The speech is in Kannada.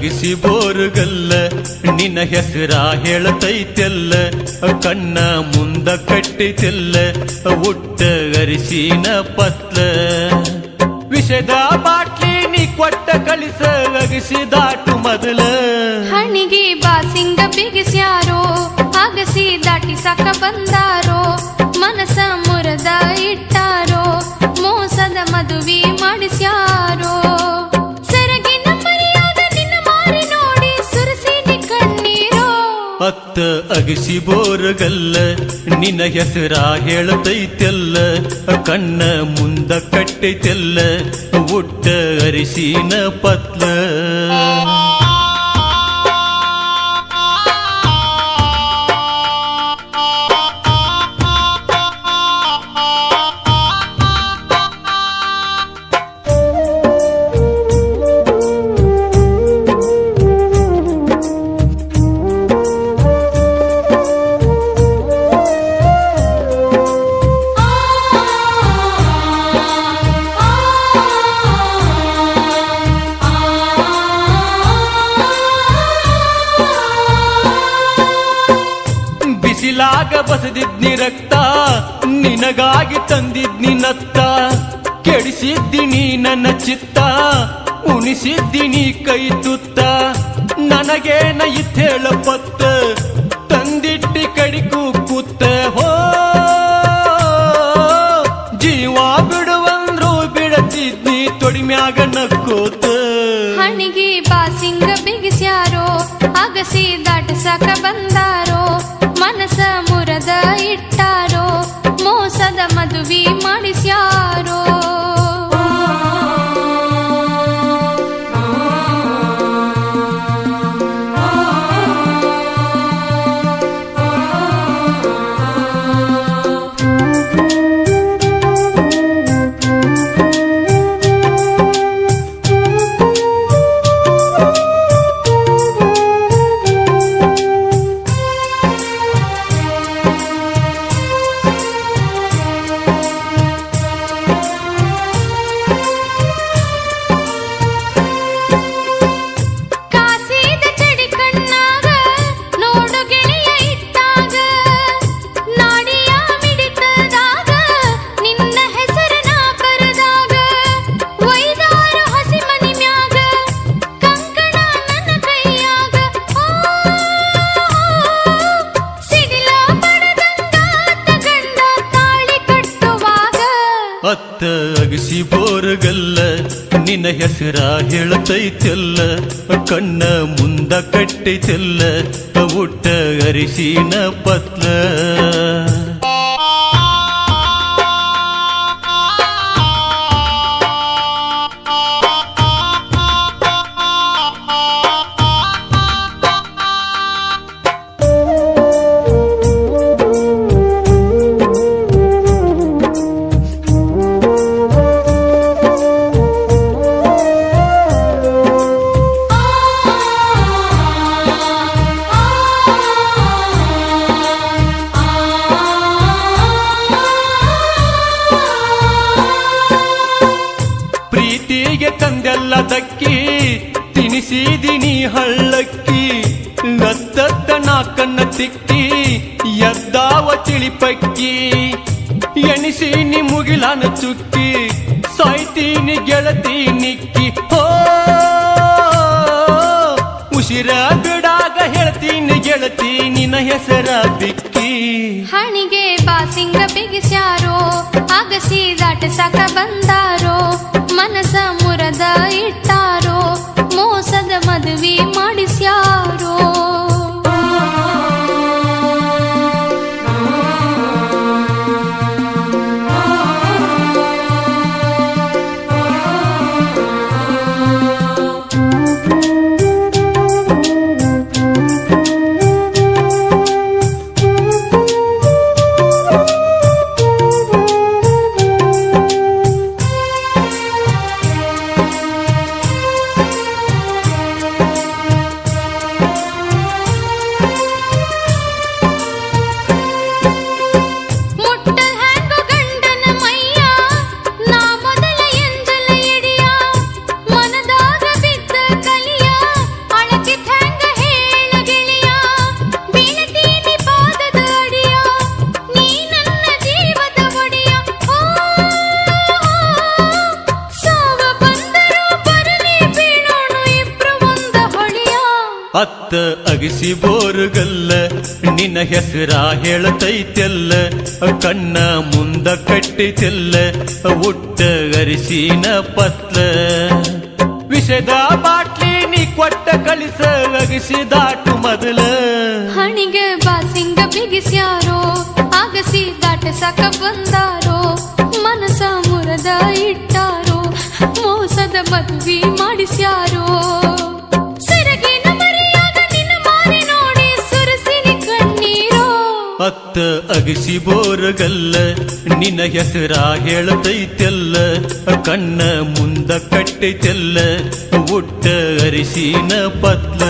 ಅಗಿಸಿ ಬೋರುಗಲ್ಲ ನಿನ್ನ ಹೆಸರ ಹೇಳತೈತೆಲ್ಲ ಕಣ್ಣ ಮುಂದ ಕಟ್ಟಿತೆಲ್ಲ ಉಟ್ಟ ಅರಿಸಿನ ಪತ್ಲ ವಿಷದ ಬಾಟ್ಲಿ ನೀ ಕೊಟ್ಟ ಕಳಿಸ ಅಗಿಸಿ ದಾಟು ಮೊದಲ ಹಣಿಗೆ ಬಾಸಿಂಗ ಬಿಗಿಸ್ಯಾರೋ ಅಗಸಿ ದಾಟಿ ಸಾಕ ಬಂದಾರೋ ಮನಸ ಮುರದ ಇಟ್ಟಾರೋ ಮೋಸದ ಮದುವೆ ಮಾಡಿಸ್ಯಾರೋ ಸರಗಿನ ಮರಿಯಾದ ನಿನ್ನ ಮಾರಿ ನೋಡಿ ಸುರಸಿನಿ ಕಣ್ಣೀರೋ ಅತ್ತ ಅಗಿಸಿ ಬೋರಗಲ್ಲ ನಿನ್ನ ಹೆಸರ ಹೇಳತೈತೆಲ್ಲ ಕಣ್ಣ ಮುಂದ ಕಟ್ಟೈತೆಲ್ಲ ಉಟ್ಟ ಅರಿಸಿನ ಪತ್ಲ ಬಿಸಿಲಾಗ ಬಸದಿದ್ನಿ ರಕ್ತ ನಿನಗಾಗಿ ತಂದಿದ್ನಿ ನತ್ತ ಕೆಡಿಸಿದ್ದೀನಿ ನನ್ನ ಚಿತ್ತ ಉಣಿಸಿದ್ದೀನಿ ಕೈ ತುತ್ತ ನನಗೇನ ಇತ್ತೇಳ ಪತ್ತ ತಂದಿಟ್ಟಿ ಕಡಿಕು ಕೂತ ಹೋ ಜೀವ ಬಿಡುವಂದ್ರು ಬಿಡತಿದ್ನಿ ತೊಡಿಮ್ಯಾಗ ನಕ್ಕೋತ ಹಣಿಗೆ ಬಾಸಿಂಗ ಬಿಗಿಸ್ಯಾರೋ ಅಗಸಿ ದಾಟಸಾಕ ಬಂದಾರೋ ಮನಸ ಮುರದ ಇಟ್ಟಾರೋ ಮೋಸದ ಮದುವೆ ಮಾಡಿಸ್ಯಾರೋ ಅತ್ತ ಅಗಿಸಿ ಬೋರಗಲ್ಲ ನಿನ್ನ ಹೆಸರ ಹೇಳತೈತೆಲ್ಲ ಕಣ್ಣ ಮುಂದ ಕಟ್ಟೈತೆಲ್ಲ ಉಟ್ಟ ಅರಿಸಿನ ಪತ್ಲ ಪ್ರೀತಿಗೆ ತಂದೆಲ್ಲ ದಕ್ಕಿ ತಿನಿಸಿದಿನಿ ಹಳ್ಳಕ್ಕಿ ಅತ್ತತ್ತ ನಾಕನ್ನ ತಿಕ್ಕಿ ಎದ್ದಾವ ತಿಳಿಪಕ್ಕಿ ಎಣಿಸೀನಿ ಮುಗಿಲಾನ ಚುಕ್ಕಿ ಸಾಯ್ತೀನಿ ಗೆಳತಿ ನಿಕ್ಕಿ ಹೋ ಉಸಿರ ಬಿಡಾಗ ಹೇಳ್ತೀನಿ ಗೆಳತಿ ನಿನ್ನ ಹೆಸರ ಬಿಕ್ಕಿ ಹಣಿಗೆ ಬಾಸಿಂಗ ಬಿಗಿಸ್ಯಾರೋ ಅಗಸಿ ದಾಟಸಾಕ ಬಂದಾರೋ ಮನಸ ಮುರದ ಇಟ್ಟಾರೋ ಮೋಸದ ಮದುವೆ ಮಾಡಿಸ್ಯಾರೋ ಅಗಿಸಿ ಬೋರುಗಲ್ಲ ನಿನ್ನ ಹೆಸರ ಹೇಳತೈತೆಲ್ಲ ಕಣ್ಣ ಮುಂದ ಕಟ್ಟಿತೆಲ್ಲ ಉಟ್ಟ ಅರಿಸಿನ ಪತ್ಲ ವಿಷದ ಬಾಟ್ಲಿ ನೀ ಕೊಟ್ಟ ಕಳಿಸ ಅಗಿಸಿ ದಾಟು ಮೊದಲ ಹಣಿಗೆ ಬಾಸಿಂಗ ಬಿಗಿಸ್ಯಾರೋ ಆಗಸಿ ದಾಟಸಾಕ ಬಂದಾರೋ ಮನಸ ಮುರದ ಇಟ್ಟಾರೋ ಮೋಸದ ಮದುವೆ ಮಾಡಿಸ್ಯಾರೋ ಸೆರಗಿನ ಮರಿಯಾಗ ನಿನ್ನ ಮಾರಿ ನೋಡಿ ಸುರಸಿನಿ ಕಣ್ಣೀರೋ ಅತ್ತ ಅಗಿಸಿ ಬೋರಗಲ್ಲ ನಿನ್ನ ಹೆಸರ ಹೇಳತೈತೆಲ್ಲ ಕಣ್ಣ ಮುಂದ ಕಟ್ಟಿತೆಲ್ಲ ಉಟ್ಟ ಅರಿಸಿನ ಪತ್ಲ